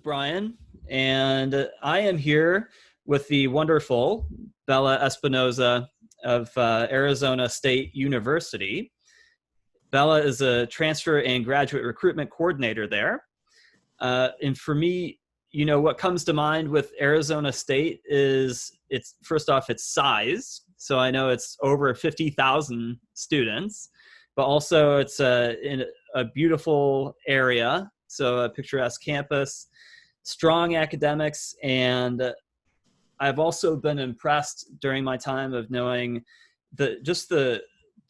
Brian, and I am here with the wonderful Bella Espinoza of Arizona State University. Bella is a transfer and graduate recruitment coordinator there. And for me, what comes to mind with Arizona State is it's first off, its size. So I know it's over 50,000 students, but also it's in a beautiful area. So a picturesque campus, strong academics, and I've also been impressed during my time of knowing the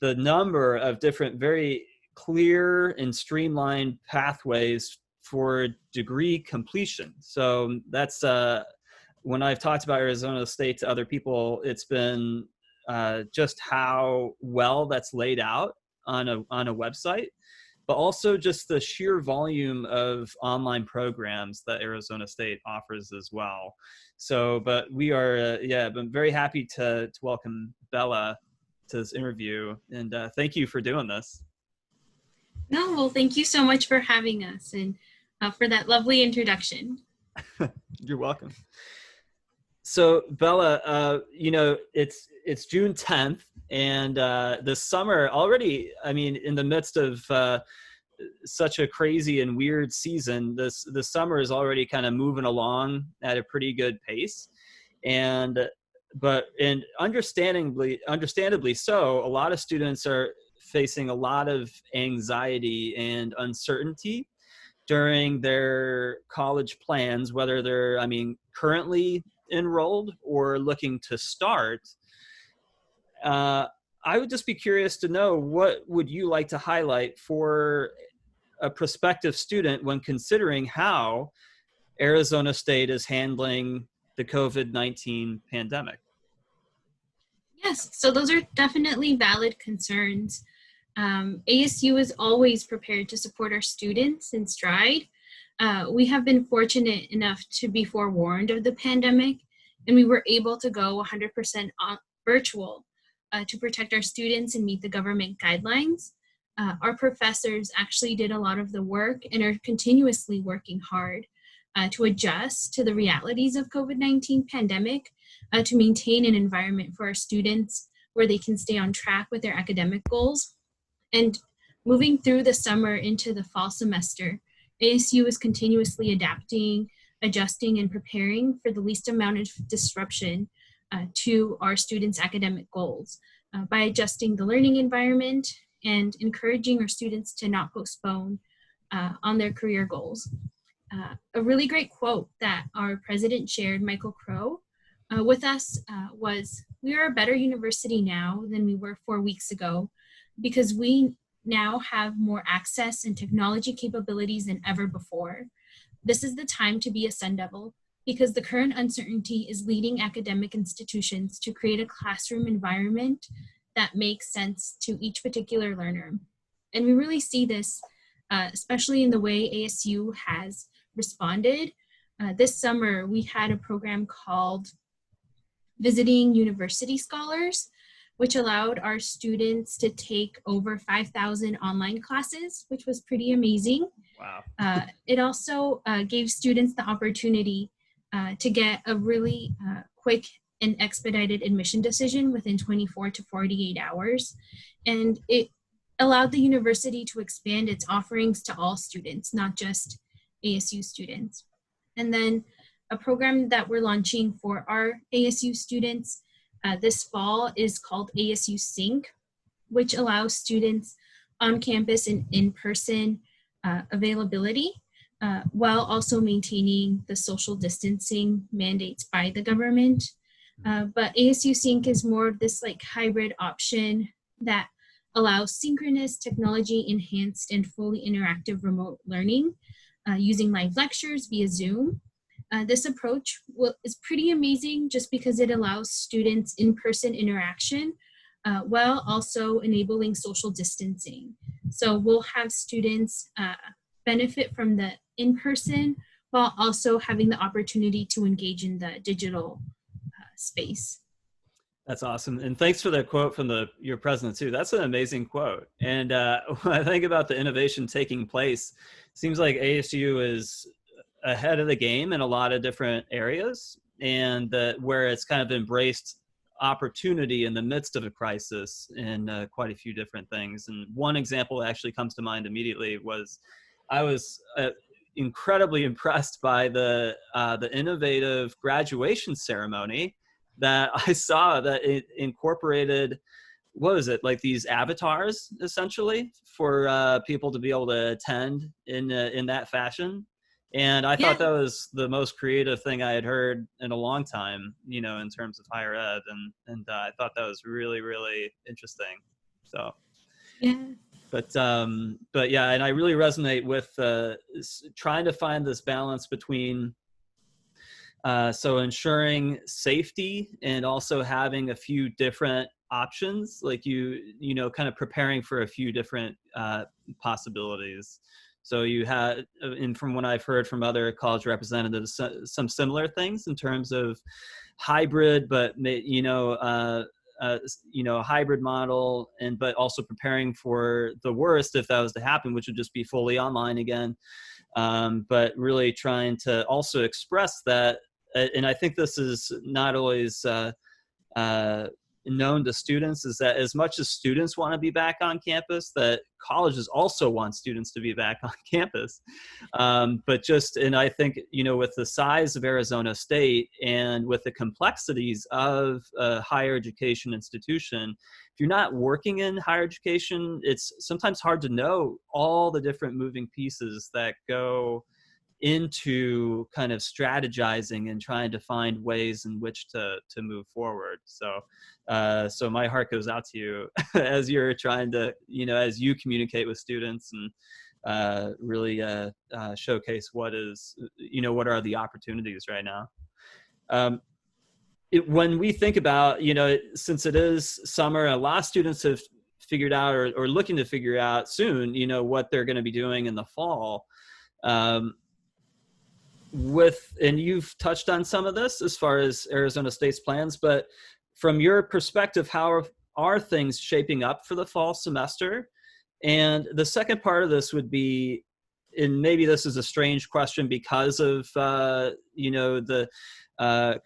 number of different very clear and streamlined pathways for degree completion. So that's when I've talked about Arizona State to other people, it's been just how well that's laid out on a website, but also just the sheer volume of online programs that Arizona State offers as well. So, but we are, I'm very happy to welcome Bella to this interview, and thank you for doing this. No, well, thank you so much for having us and for that lovely introduction. You're welcome. So Bella, it's June 10th, and this summer already, I mean, in the midst of such a crazy and weird season, the summer is already kind of moving along at a pretty good pace. But understandably so, a lot of students are facing a lot of anxiety and uncertainty during their college plans, whether they're, currently enrolled or looking to start. I would just be curious to know, what would you like to highlight for a prospective student when considering how Arizona State is handling the COVID-19 pandemic? Yes, so those are definitely valid concerns. ASU is always prepared to support our students in stride. We have been fortunate enough to be forewarned of the pandemic, and we were able to go 100% virtual to protect our students and meet the government guidelines. Our professors actually did a lot of the work and are continuously working hard to adjust to the realities of COVID-19 pandemic, to maintain an environment for our students where they can stay on track with their academic goals. And moving through the summer into the fall semester, ASU is continuously adapting, adjusting, and preparing for the least amount of disruption to our students' academic goals by adjusting the learning environment and encouraging our students to not postpone on their career goals. A really great quote that our president shared, Michael Crow, with us was, "We are a better university now than we were 4 weeks ago because we now have more access and technology capabilities than ever before. This is the time to be a Sun Devil because the current uncertainty is leading academic institutions to create a classroom environment that makes sense to each particular learner." And we really see this, especially in the way ASU has responded. This summer, we had a program called Visiting University Scholars, which allowed our students to take over 5,000 online classes, which was pretty amazing. Wow. It also gave students the opportunity to get a really quick and expedited admission decision within 24 to 48 hours. And it allowed the university to expand its offerings to all students, not just ASU students. And then a program that we're launching for our ASU students this fall is called ASU Sync, which allows students on campus and in-person availability while also maintaining the social distancing mandates by the government. But ASU Sync is more of this hybrid option that allows synchronous, technology-enhanced, and fully interactive remote learning using live lectures via Zoom. This approach is pretty amazing just because it allows students in-person interaction while also enabling social distancing. So we'll have students benefit from the in-person while also having the opportunity to engage in the digital space. That's awesome. And thanks for the quote from your president too. That's an amazing quote. And when I think about the innovation taking place, it seems like ASU is ahead of the game in a lot of different areas, and where it's kind of embraced opportunity in the midst of a crisis in quite a few different things. And one example that actually comes to mind immediately was I was incredibly impressed by the innovative graduation ceremony that I saw, that it incorporated, what is it, like these avatars essentially for people to be able to attend in that fashion. And I Yeah, thought that was the most creative thing I had heard in a long time, you know, in terms of higher ed, and I thought that was really, really interesting. So, yeah, but yeah, and I really resonate with trying to find this balance between so ensuring safety and also having a few different options, like you know, kind of preparing for a few different possibilities. So you had, and from what I've heard from other college representatives, some similar things in terms of hybrid, but you know, a hybrid model, and but also preparing for the worst if that was to happen, which would just be fully online again. But really trying to also express that, and I think this is not always uh, known to students, is that as much as students want to be back on campus, that colleges also want students to be back on campus. But just, and I think, you know, with the size of Arizona State and with the complexities of a higher education institution, if you're not working in higher education, it's sometimes hard to know all the different moving pieces that go into kind of strategizing and trying to find ways in which to move forward. So so my heart goes out to you as you're trying to, you know, as you communicate with students and really showcase what is, you know, what are the opportunities right now. um, when we think about, you know, since it is summer, a lot of students have figured out, or looking to figure out soon, you know, what they're going to be doing in the fall. um, and you've touched on some of this as far as Arizona State's plans, but from your perspective, how are things shaping up for the fall semester? And the second part of this would be, and maybe this is a strange question because of you know, the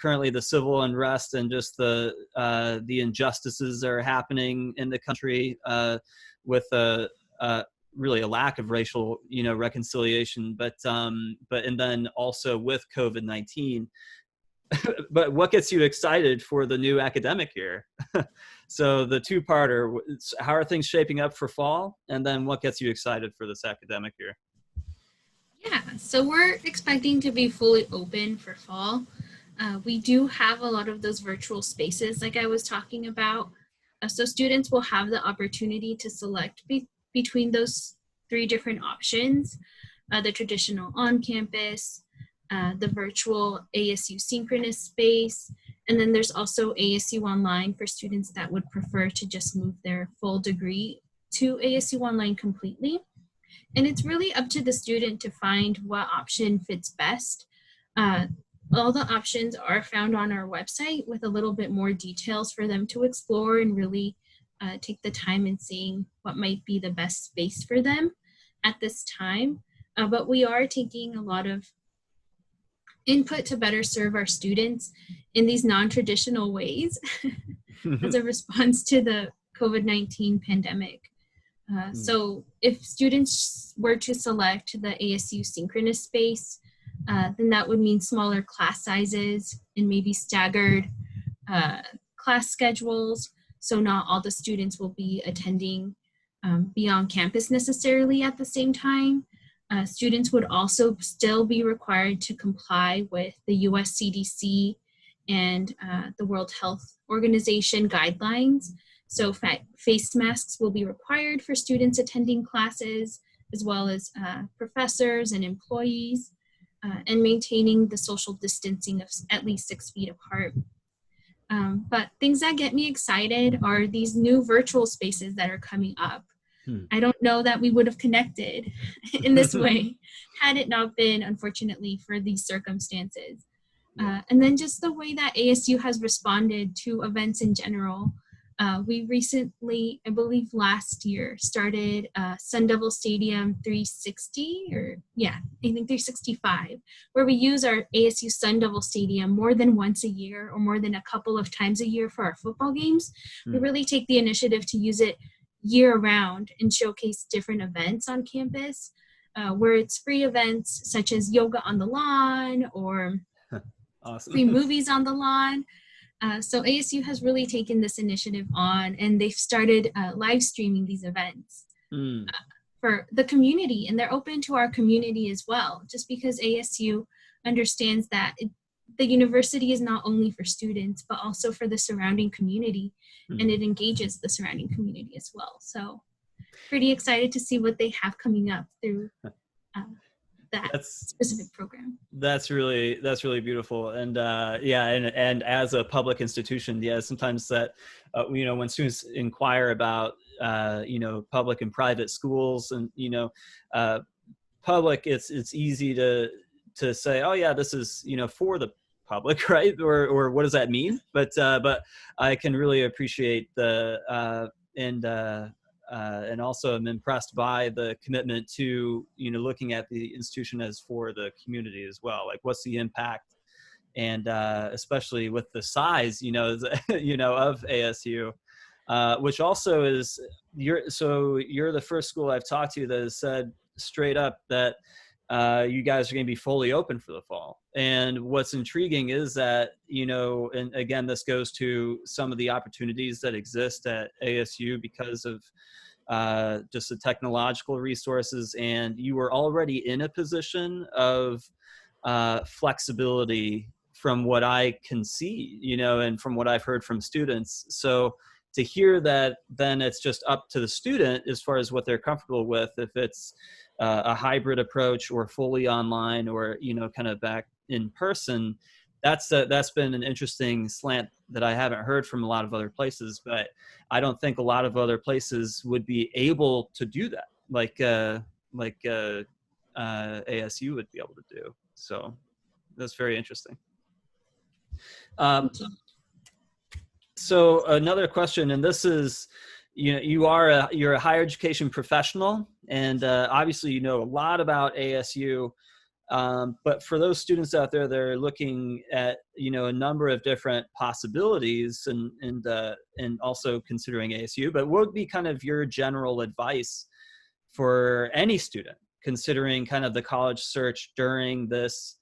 currently the civil unrest and just the injustices that are happening in the country, with really a lack of racial, you know, reconciliation, but and then also with COVID-19. But what gets you excited for the new academic year? So the two-parter: how are things shaping up for fall, and then what gets you excited for this academic year? yeah. So we're expecting to be fully open for fall. We do have a lot of those virtual spaces, like I was talking about. So students will have the opportunity to select between those three different options: the traditional on-campus, the virtual ASU synchronous space, and then there's also ASU online for students that would prefer to just move their full degree to ASU online completely. And it's really up to the student to find what option fits best. Uh, all the options are found on our website with a little bit more details for them to explore and really take the time in seeing what might be the best space for them at this time. But we are taking a lot of input to better serve our students in these non-traditional ways as a response to the COVID-19 pandemic. So if students were to select the ASU synchronous space, then that would mean smaller class sizes and maybe staggered class schedules. So not all the students will be attending be on campus necessarily at the same time. Students would also still be required to comply with the US CDC and the World Health Organization guidelines. So face masks will be required for students attending classes, as well as professors and employees, and maintaining the social distancing of at least 6 feet apart. But things that get me excited are these new virtual spaces that are coming up. I don't know that we would have connected in this way had it not been, unfortunately, for these circumstances. And then just the way that ASU has responded to events in general. We recently, I believe last year, started Sun Devil Stadium 360, or yeah, I think 365, where we use our ASU Sun Devil Stadium more than once a year or more than a couple of times a year for our football games. We really take the initiative to use it year round and showcase different events on campus, where it's free events such as yoga on the lawn or Awesome. free movies on the lawn. So ASU has really taken this initiative on, and they've started live streaming these events for the community, and they're open to our community as well, just because ASU understands that the university is not only for students, but also for the surrounding community, and it engages the surrounding community as well. So pretty excited to see what they have coming up through that specific program. That's really beautiful. And and as a public institution, sometimes that when students inquire about public and private schools, and public, it's easy to say, oh yeah, this is for the public, right? Or what does that mean? But I can really appreciate and also I'm impressed by the commitment to looking at the institution as for the community as well. Like, what's the impact, and especially with the size of ASU, which also is you're the first school I've talked to that has said straight up that you guys are going to be fully open for the fall. And what's intriguing is that, and again, this goes to some of the opportunities that exist at ASU because of just the technological resources. And you were already in a position of flexibility from what I can see, and from what I've heard from students. So to hear that, then it's just up to the student as far as what they're comfortable with, if it's a hybrid approach or fully online or kind of back in person. That's been an interesting slant that I haven't heard from a lot of other places, but I don't think a lot of other places would be able to do that like ASU would be able to do. So that's very interesting. So another question, and this is, you're a higher education professional, and obviously you know a lot about ASU. But for those students out there that are looking at a number of different possibilities, and also considering ASU, but what would be kind of your general advice for any student considering kind of the college search during this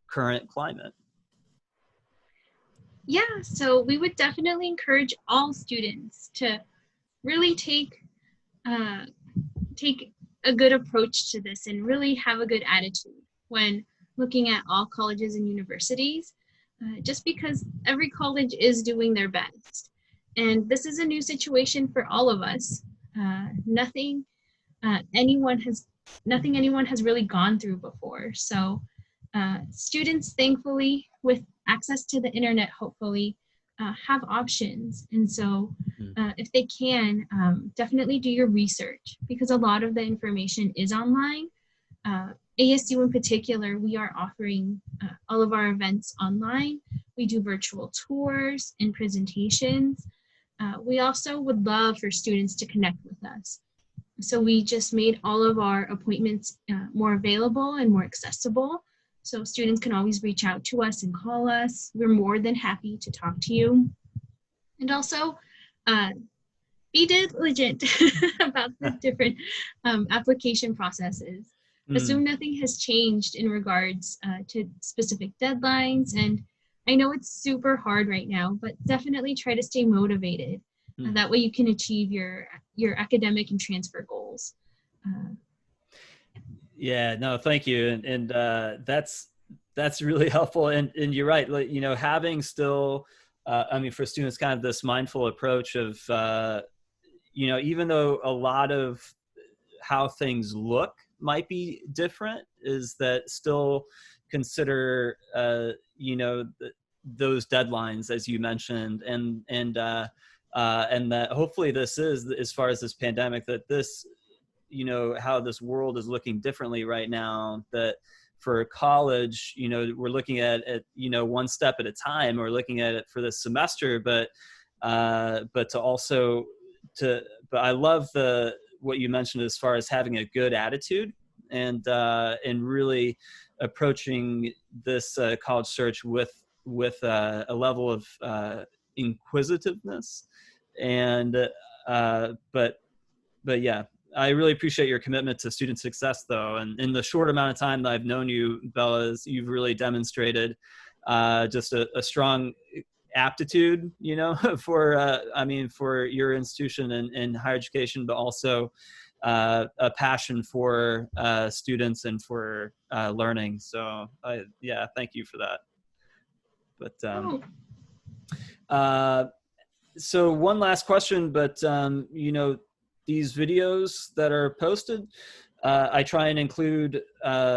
current climate? Yeah, so we would definitely encourage all students to really take a good approach to this and really have a good attitude when looking at all colleges and universities, just because every college is doing their best. And this is a new situation for all of us. Nothing anyone has really gone through before. So students, thankfully, with access to the internet, hopefully, have options. And so if they can, definitely do your research, because a lot of the information is online. ASU in particular, we are offering all of our events online. We do virtual tours and presentations. We also would love for students to connect with us. So we just made all of our appointments more available and more accessible. So students can always reach out to us and call us. We're more than happy to talk to you. And also, be diligent about the different application processes. Assume nothing has changed in regards to specific deadlines. And I know it's super hard right now, but definitely try to stay motivated. That way you can achieve your academic and transfer goals. Yeah, no, thank you. And that's really helpful. And you're right. Like, having still, for students, kind of this mindful approach of, even though a lot of how things look might be different, is that still consider, those deadlines, as you mentioned, and that hopefully this is, as far as this pandemic, that this, how this world is looking differently right now, that for college, we're looking at it, one step at a time. We're looking at it for this semester, but but to also but I love what you mentioned as far as having a good attitude and really approaching this college search with a level of inquisitiveness and but yeah, I really appreciate your commitment to student success, though. And in the short amount of time that I've known you, Bella, you've really demonstrated just a strong aptitude, you know, for for your institution and higher education, but also a passion for students and for learning. So, yeah, thank you for that. But Oh, uh, so one last question, but you know, these videos that are posted, I try and include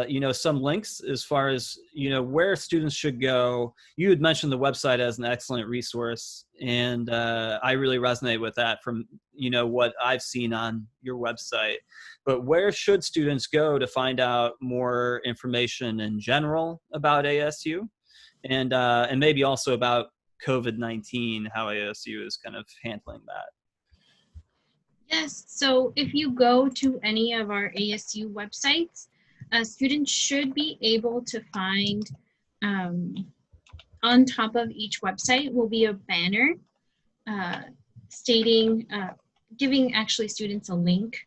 you know, some links as far as, you know, where students should go. You had mentioned the website as an excellent resource, and I really resonate with that from, you know, what I've seen on your website. But where should students go to find out more information in general about ASU? And maybe also about COVID-19, how ASU is kind of handling that. yes. So if you go to any of our ASU websites, students should be able to find um, on top of each website will be a banner uh, stating, giving actually students a link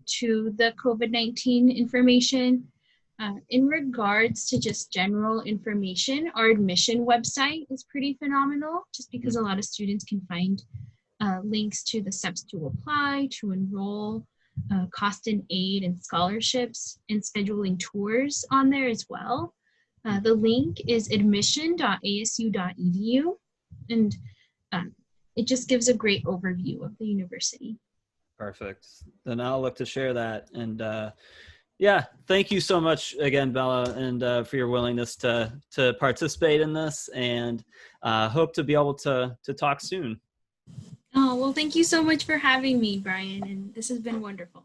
to the COVID-19 information. In regards to just general information, our admission website is pretty phenomenal just because a lot of students can find links to the steps to apply, to enroll, cost and aid and scholarships, and scheduling tours on there as well. The link is admission.asu.edu, and it just gives a great overview of the university. Perfect. Then I'll look to share that. And yeah, thank you so much again, Bella, and for your willingness to participate in this, and hope to be able to talk soon. Oh, well, thank you so much for having me, Brian, and this has been wonderful.